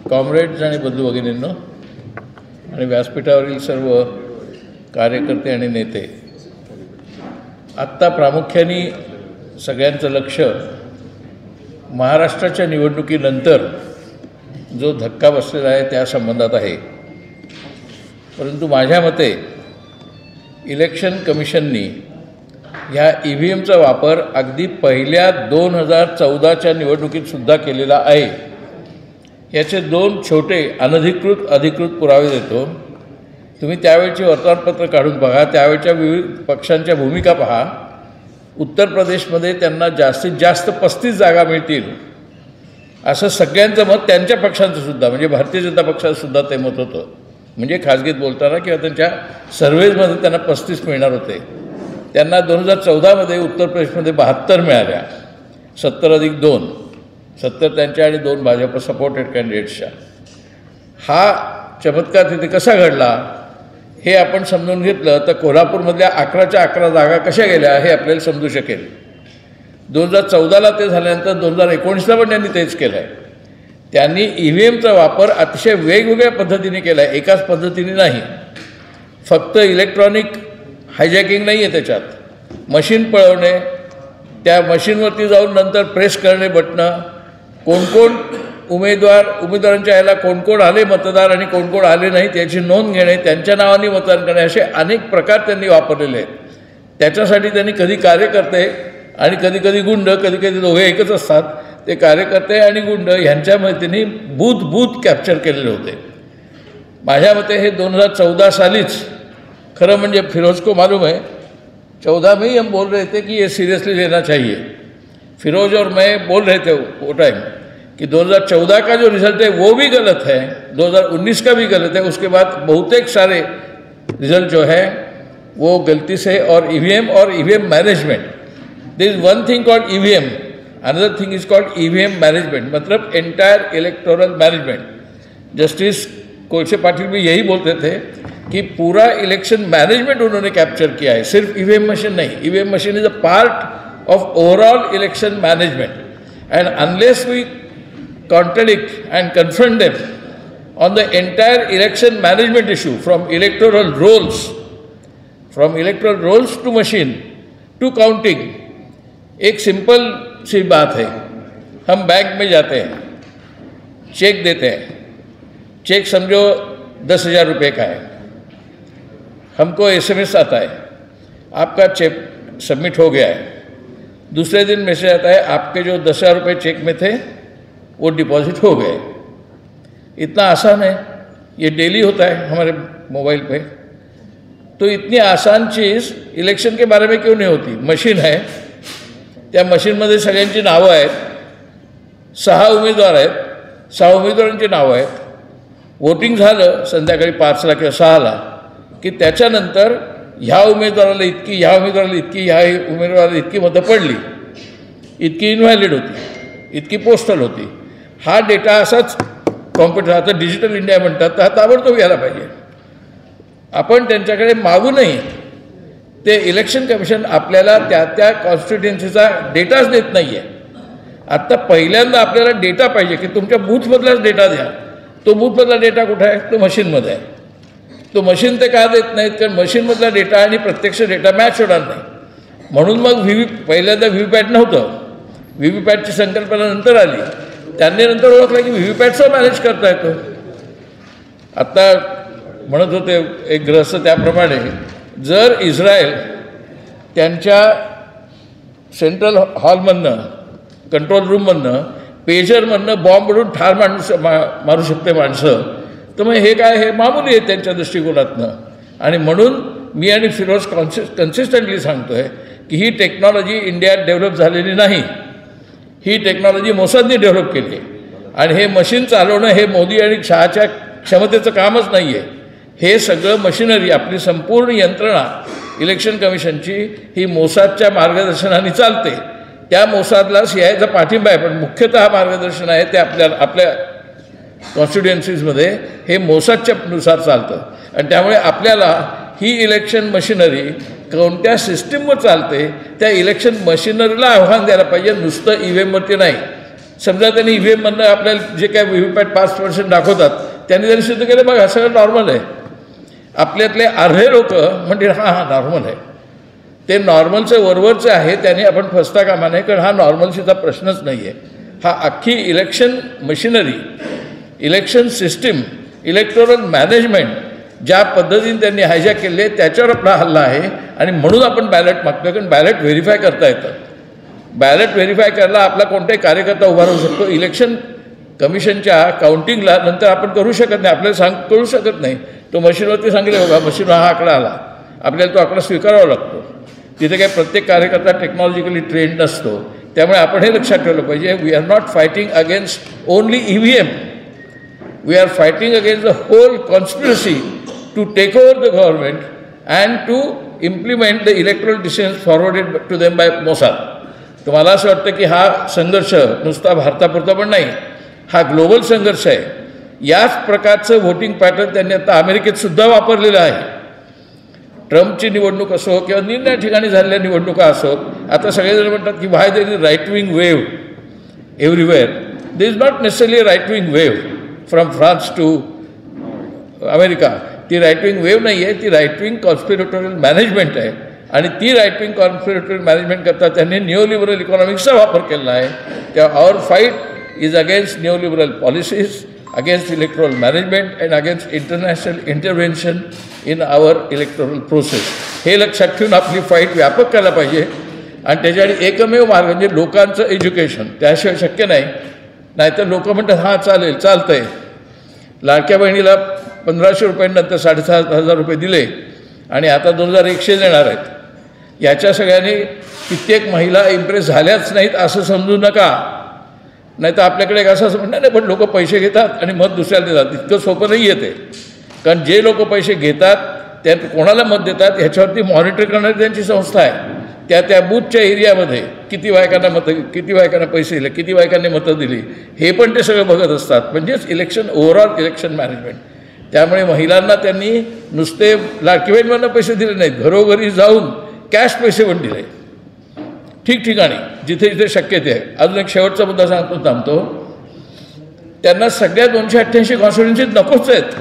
Comrades आणि बंधू भगिनींनो आणि व्यासपीठावरील सर्व कार्यकर्ते आणि नेते, आत्ता प्रामुख्याने सगळ्यांचं लक्ष महाराष्ट्राच्या निवडणुकीनंतर जो धक्का बसलेला आहे त्या संबंधात आहे. परंतु माझ्या मते इलेक्शन कमिशननी ह्या EVMचा वापर अगदी पहिल्या 2014च्या निवडणुकीतसुद्धा केलेला आहे. याचे 2 छोटे अनधिकृत अधिकृत पुरावे देतो. तुम्ही त्यावेळची वर्तमानपत्र काढून बघा, त्यावेळच्या विविध पक्षांच्या भूमिका पहा. उत्तर प्रदेशमध्ये त्यांना जास्तीत जास्त 35 जागा मिळतील असं सगळ्यांचं मत, त्यांच्या पक्षांचंसुद्धा, म्हणजे भारतीय जनता पक्षाचंसुद्धा ते मत होतं. म्हणजे खाजगीत बोलताना किंवा त्यांच्या सर्व्हेजमध्ये त्यांना 35 मिळणार होते. त्यांना 2014मध्ये उत्तर प्रदेशमध्ये 72 मिळाल्या, 70+2, 70 त्यांच्या आणि 2 भाजप सपोर्टेड कॅन्डिडेट्सच्या. हा चमत्कार तिथे कसा घडला हे आपण समजून घेतलं तर कोल्हापूरमधल्या 11च्या 11 जागा कशा गेल्या हे आपल्याला समजू शकेल. 2014ला ते झाल्यानंतर 2019ला पण त्यांनी तेच केलं आहे. त्यांनी EVMचा वापर अतिशय वेगवेगळ्या पद्धतीने केला आहे, एकाच पद्धतीने नाही. फक्त इलेक्ट्रॉनिक हायजॅकिंग नाही आहे, त्याच्यात मशीन पळवणे, त्या मशीनवरती जाऊन नंतर प्रेस करणे बटणं, कोण उमेदवारांच्या ह्याला कोण आले मतदार आणि कोण आले नाही त्याची नोंद घेणे, त्यांच्या नावाने मतदान करणे, असे अनेक प्रकार त्यांनी वापरलेले आहेत. त्याच्यासाठी त्यांनी कधी कार्यकर्ते आणि कधी गुंड, कधी दोघे एकच असतात, ते कार्यकर्ते आणि गुंड ह्यांच्यामध्ये त्यांनी बूथ कॅप्चर केलेले होते. माझ्या मते हे 2014 सालीच खरं म्हणजे फिरोज को मालूम है, 14 में ही हम बोल रहे थे कि ये सीरियसली लेना चाहिए. फिरोज और मैं बोल रहे थे वो टाइम कि 2014 का जो रिज़ल्ट है वो भी गलत है, 2019 का भी गलत है. उसके बाद बहुतेक सारे रिज़ल्ट जो है वो गलती से, और EVM management, this is one thing called EVM, another thing is called EVM management, मतलब entire electoral management. Justice Kolse Patil भी यही बोलते थे कि पूरा इलेक्शन मैनेजमेंट उन्होंने कैप्चर किया है, सिर्फ EVM मशीन नहीं. EVM machine is a part of overall election management, and unless we contradict and confront them on the entire election management issue, from electoral rolls to machine to counting. एक simple C बात है, हम bank में जाते हैं, check देते हैं, check समझो 10,000 रुपये का है, हमको SMS आता है आपका चेक सबमिट हो गया है. दूसरे दिन मैसेज आता है आपके जो 10,000 रुपये चेक में थे वो डिपॉजिट हो गए. इतना आसान है, ये डेली होता है हमारे मोबाइल पे. तो इतनी आसान चीज़ इलेक्शन के बारे में क्यों नहीं होती? मशीन है, त्या मशीनमध्ये सगळ्यांची नावं आहेत, 6 उमेदवार आहेत, 6 उमेदवारांची नावं आहेत. वोटिंग झालं संध्याकाळी 5ला किंवा 6ला की त्याच्यानंतर ह्या उमेदवाराला इतकी, ह्या उमेदवाराला इतकी, ह्या उमेदवाराला इतकी मतं पडली, इतकी इनव्हॅलिड होती, इतकी पोस्टल होती. हा डेटा असाच कॉम्प्युटर, आता डिजिटल इंडिया म्हणतात, तर हा ताबडतोब यायला पाहिजे. आपण त्यांच्याकडे मागूनही ते इलेक्शन कमिशन आपल्याला त्या कॉन्स्टिट्युएन्सीचा डेटाच देत नाही आहे. आत्ता पहिल्यांदा आपल्याला डेटा पाहिजे की तुमच्या बूथमधलाच डेटा द्या. तो बूथमधला डेटा कुठे आहे? तो मशीनमध्ये आहे. तो मशीन ते का देत नाहीत? कारण मशीनमधला डेटा आणि प्रत्यक्ष डेटा मॅच होणार नाही. म्हणून मग पहिल्यांदा व्हीव्हीपॅट नव्हतं, व्हीव्हीपॅटची संकल्पना नंतर आली. त्यांनी नंतर ओळखलं की व्हीव्हीपॅटचं मॅनेज करता येतं. आत्ता म्हणत होते एक ग्रस्त, त्याप्रमाणे जर इस्रायल त्यांच्या सेंट्रल हॉलमधनं, कंट्रोल रूममधनं, पेजरमधनं बॉम्ब उडून ठार मारू शकते माणसं, तर मग हे काय, हे मामूली आहे त्यांच्या दृष्टिकोनातनं. आणि म्हणून मी आणि फिरोज कन्सिस्टंटली सांगतो आहे की ही टेक्नॉलॉजी इंडियात डेव्हलप झालेली नाही, ही टेक्नॉलॉजी मोसादने डेव्हलप केली आहे. आणि हे मशीन चालवणं हे मोदी आणि शहाच्या क्षमतेचं कामच नाही आहे. हे सगळं मशिनरी, आपली संपूर्ण यंत्रणा इलेक्शन कमिशनची ही मोसादच्या मार्गदर्शनाने चालते. त्या मोसादला CIAचा पाठिंबा आहे, पण मुख्यतः मार्गदर्शन आहे ते आपल्या कॉन्स्टिट्युएन्सीजमध्ये हे मोसादच्या नुसार चालतं. आणि त्यामुळे आपल्याला ही इलेक्शन मशिनरी कोणत्या सिस्टीमवर चालते त्या इलेक्शन मशिनरीला आव्हान द्यायला पाहिजे, नुसतं EVMवरती नाही. समजा त्यांनी EVM-मधनं आपल्याला जे काय VVPAT 5% दाखवतात त्यांनी जरी सिद्ध केलं बघा सगळं नॉर्मल आहे. आपल्यातले अर्धे लोक म्हणजे हां नॉर्मल आहे. ते नॉर्मलचं वरवरचं आहे त्याने आपण फसता कामा नये, कारण हा नॉर्मलशीचा प्रश्नच नाही आहे. हा अख्खी election machinery, election system, electoral management ज्या पद्धतीने त्यांनी हायजॅक केले आहे त्याच्यावर आपला हल्ला आहे. आणि म्हणून आपण बॅलेट मागतो, कारण बॅलेट व्हेरीफाय करता येतं. बॅलेट व्हेरीफाय करायला आपला कोणताही कार्यकर्ता उभा राहू शकतो. इलेक्शन कमिशनच्या काउंटिंगला नंतर आपण करू शकत नाही, आपल्याला कळू शकत नाही. तो मशीनवरती सांगितलं बघा मशीनवर हा आकडा आला, आपल्याला तो आकडा स्वीकारावा लागतो. तिथे काही प्रत्येक कार्यकर्ता टेक्नॉलॉजिकली ट्रेंड नसतो. त्यामुळे आपण हे लक्षात ठेवलं पाहिजे, we are not fighting against only EVM, we are fighting against the whole conspiracy to take over the government and to implement the electoral decisions forwarded to them by Mossad. तर मला असं वाटतं की हा संघर्ष नुसता भारतापुरता पण नाही, हा ग्लोबल संघर्ष आहे. याच प्रकारचं व्होटिंग पॅटर्न त्यांनी आता अमेरिकेतसुद्धा वापरलेलं आहे. ट्रम्पची निवडणूक असो किंवा निरनिराळ्या ठिकाणी झालेल्या निवडणुका असोत, आता सगळेजण म्हणतात की why there is right wing wave everywhere. There is not necessarily right wing wave from France to America. ती राईट विंग वेव्ह नाही आहे, ती राईट विंग कॉन्स्पिरेटोरियल मॅनेजमेंट आहे. आणि ती राईट विंग कॉन्स्पिरेटोरियल मॅनेजमेंट करता त्यांनी निओलिबरल इकॉनॉमिक्सचा वापर केला आहे. त्या our fight is against neoliberal policies, against electoral management and against international intervention in our electoral process. हे लक्षात ठेवून आपली फाईट व्यापक करायला पाहिजे. आणि त्याच्यासाठी एकमेव मार्ग म्हणजे लोकांचं एज्युकेशन, त्याशिवाय शक्य नाही. नाहीतर लोक म्हणतात हां चालेल चालतंय, लाडक्या बहिणीला 1500 रुपयांनंतर 6500 रुपये दिले आणि आता 2100 देणार आहेत. याच्या सगळ्यांनी कित्येक महिला इम्प्रेस झाल्याच नाहीत असं समजू नका. नाही तर आपल्याकडे एक असं म्हणणं नाही, पण लोक पैसे घेतात आणि मत दुसऱ्याला देतात. इतकं सोपं नाही येते, कारण जे लोक पैसे घेतात त्या कोणाला मत देतात ह्याच्यावरती मॉनिटर करणारी त्यांची संस्था आहे. त्या बूथच्या एरियामध्ये किती बायकांना पैसे दिले, किती बायकांनी मतं दिली, हे पण ते सगळं बघत असतात. म्हणजेच इलेक्शन ओव्हरऑल इलेक्शन मॅनेजमेंट. त्यामुळे महिलांना त्यांनी नुसते लाडकी बहिणींना पैसे दिले नाहीत, घरोघरी जाऊन कॅश पैसे पण दिले ठिकठिकाणी जिथे जिथे शक्य ते आहे. अजून एक शेवटचा मुद्दा सांगतो थांबतो. त्यांना सगळ्या 288 कॉन्स्टिट्युन्सीज नकोच आहेत,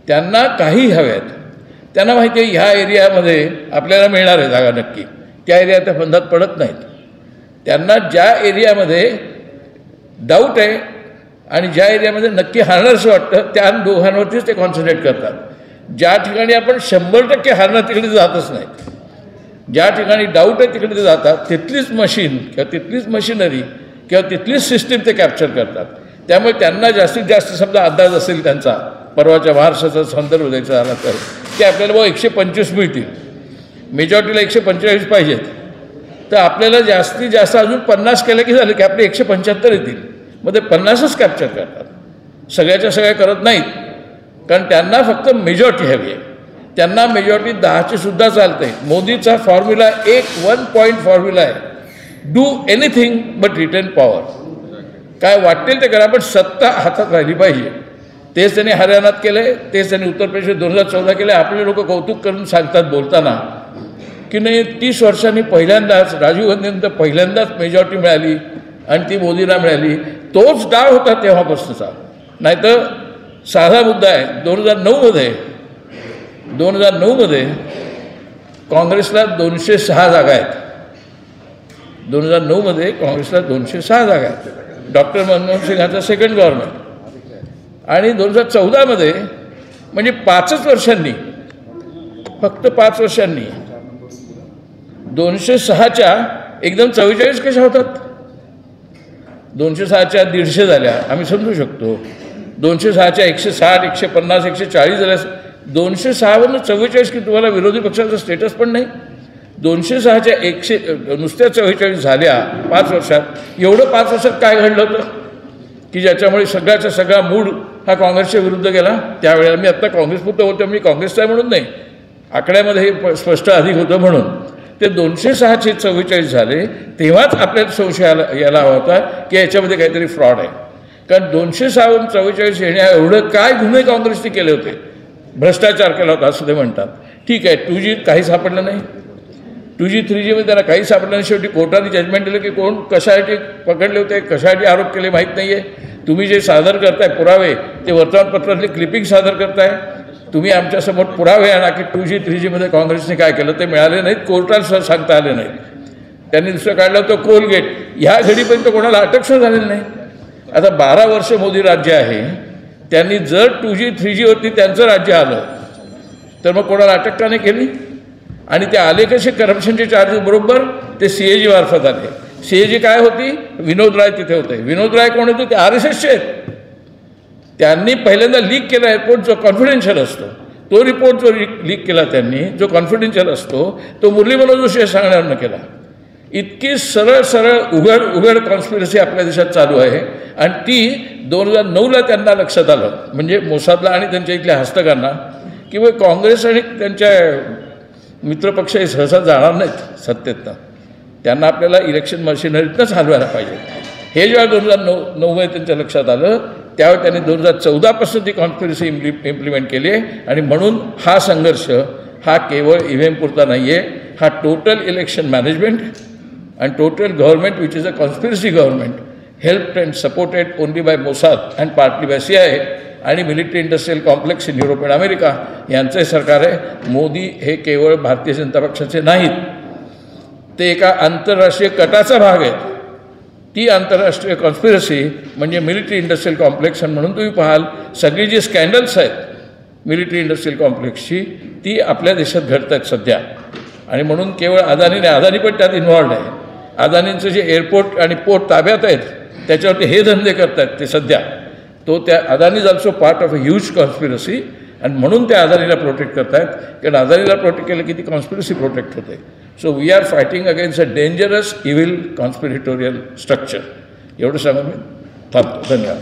त्यांना काही हव्यात. त्यांना माहिती आहे ह्या एरियामध्ये आपल्याला मिळणार आहे जागा नक्की, त्या एरियात त्या बंधात पडत नाहीत. त्यांना ज्या एरियामध्ये डाऊट आहे आणि ज्या एरियामध्ये नक्की हारणार असं वाटतं त्या दोघांवरतीच ते कॉन्सन्ट्रेट करतात. ज्या ठिकाणी आपण 100% हारणार तिकडे जातच नाहीत. ज्या ठिकाणी डाऊट आहे तिकडे ते जातात, तिथलीच मशीन किंवा तिथलीच मशिनरी किंवा तिथलीच सिस्टीम ते कॅप्चर करतात. त्यामुळे त्यांना जास्तीत जास्त समजा अंदाज असेल त्यांचा, परवाच्या महाराष्ट्राचा संदर्भ द्यायचा झाला तर, की आपल्याला 125 मिळतील, मेजॉरिटीला 145 पाहिजेत, तर आपल्याला जास्तीत जास्त अजून 50 केलं की झालं की आपले 175 येतील. मग ते 50च कॅप्चर करतात, सगळ्याच्या सगळ्या करत नाहीत, कारण त्यांना फक्त मेजॉरिटी हवी आहे. त्यांना मेजॉरिटी 10ची सुद्धा चालते. मोदीचा फॉर्म्युला एक 1 पॉईंट फॉर्म्युला आहे, do anything but retain power. काय वाटेल ते करा पण सत्ता हातात राहिली पाहिजे. तेच त्यांनी हरियाणात केलं आहे, तेच त्यांनी उत्तर प्रदेश 2014 केलं आहे. आपले लोक कौतुक करून सांगतात बोलताना की नाही 30 वर्षांनी पहिल्यांदाच राजीव गांधीनंतर पहिल्यांदाच मेजॉरिटी मिळाली आणि ती मोदीला मिळाली. तोच डाव होता तेव्हापासूनचा. नाहीतर साधा मुद्दा आहे, 2009मध्ये काँग्रेसला 206 जागा आहेत. 2009मध्ये काँग्रेसला 206 जागा आहेत, डॉक्टर मनमोहन सिंगांचं सेकंड गव्हर्नमेंट. आणि 2014मध्ये म्हणजे 5च वर्षांनी, फक्त 5 वर्षांनी 206च्या एकदम 44 कशा होतात? 206च्या 150 झाल्या आम्ही समजू शकतो, 206च्या 160, 150, 140 झाल्या. 206वरून 44 की तुम्हाला विरोधी पक्षाचा स्टेटस पण नाही. 206च्या 100 नुसत्या 44 झाल्या 5 वर्षात. एवढं 5 वर्षात काय घडलं होतं की ज्याच्यामुळे सगळ्याचा सगळा मूड हा काँग्रेसच्या विरुद्ध गेला? त्यावेळेला मी आत्ता काँग्रेसपुरतं बोलतो, मी काँग्रेसचा म्हणून नाही, आकड्यामध्ये हे स्पष्ट अधिक होतं म्हणून. ते 206चे 44 झाले तेव्हाच आपल्याला संशय यायला हवा होता की याच्यामध्ये काहीतरी फ्रॉड आहे. कारण 206वरून 44 येण्या एवढं काय गुन्हे काँग्रेसने केले होते? भ्रष्टाचार केला होता असं ते म्हणतात. ठीक आहे, 2G काही सापडलं नाही. 2G 3Gमध्ये त्यांना काही सापडलं नाही. शेवटी कोर्टाने जजमेंट दिलं की कोण कशासाठी पकडले होते, कशासाठी आरोप केले माहीत नाही आहे. तुम्ही जे सादर करताय पुरावे ते वर्तमानपत्रातले क्लिपिंग सादर करताय. तुम्ही आमच्यासमोर पुरावे आणा की 2G 3Gमध्ये काँग्रेसने काय केलं. ते मिळाले नाहीत, कोर्टाला सांगता आले नाहीत. त्यांनी दुसरं काढलं होतं कोलगेट. ह्या घडीपर्यंत कोणाला अटक सुद्धा झालेली नाही. आता 12 वर्ष मोदी राज्य आहे. त्यांनी जर 2G 3Gवरती त्यांचं राज्य आलं तर मग कोणाला अटक का नाही केली. आणि ते आले कसे करप्शनचे चार्जेस बरोबर ते CAG मार्फत आले. CAG काय होती, विनोद राय तिथे होते. विनोद राय कोण होते, ते RSSचे आहेत. त्यांनी पहिल्यांदा लीक केला रिपोर्ट जो कॉन्फिडेन्शियल असतो. तो रिपोर्ट जो लीक केला त्यांनी, जो कॉन्फिडेन्शियल असतो, तो मुरली मनोहर जोशी सांगण्यावरनं केला. इतकी सरळ सरळ उघड कॉन्स्पिरसी आपल्या देशात चालू आहे. आणि ती 2009ला त्यांना लक्षात आलं, म्हणजे मोसादला आणि त्यांच्या इथल्या हस्तकांना, की मग काँग्रेस आणि त्यांच्या मित्रपक्ष हे सहसा जाणार नाहीत सत्तेतनं. त्यांना आपल्याला इलेक्शन मशिनरीतनंच हलवायला पाहिजे. हे जेव्हा 2009मध्ये त्यांच्या लक्षात आलं, त्यावेळी त्यांनी 2014पासून ती कॉन्स्पिरसी इम्प्लिमेंट केली आहे. आणि म्हणून हा संघर्ष हा केवळ EVM पुरता नाही आहे. हा total election management and total government, which is a conspiracy government, helped and supported only by Mossad and partly by CIA आणि military industrial complex in Europe आणि अमेरिका यांचे सरकार आहे. मोदी हे केवळ भारतीय जनता पक्षाचे नाहीत, ते एका आंतरराष्ट्रीय कटाचा भाग आहेत. ती आंतरराष्ट्रीय कॉन्स्पिरसी म्हणजे मिलिटरी इंडस्ट्रियल कॉम्प्लेक्स. आणि म्हणून तुम्ही पाहाल सगळी जी स्कॅन्डल्स आहेत मिलिटरी इंडस्ट्रियल कॉम्प्लेक्सची, ती आपल्या देशात घडत आहेत सध्या. आणि म्हणून केवळ अदानी पण त्यात इन्व्हॉल्ड आहे. अदानींचं जे एअरपोर्ट आणि पोर्ट ताब्यात आहेत त्याच्यावरती हे धंदे करत आहेत ते सध्या. तो त्या Adani is also part of a huge conspiracy. आणि म्हणून त्या अदानीला प्रोटेक्ट करत आहेत, कारण अदानीला प्रोटेक्ट केलं की ती कॉन्स्पिरसी प्रोटेक्ट होते. So we are fighting against a dangerous evil conspiratorial structure. एवढं सांगून मी थांबतो. धन्यवाद.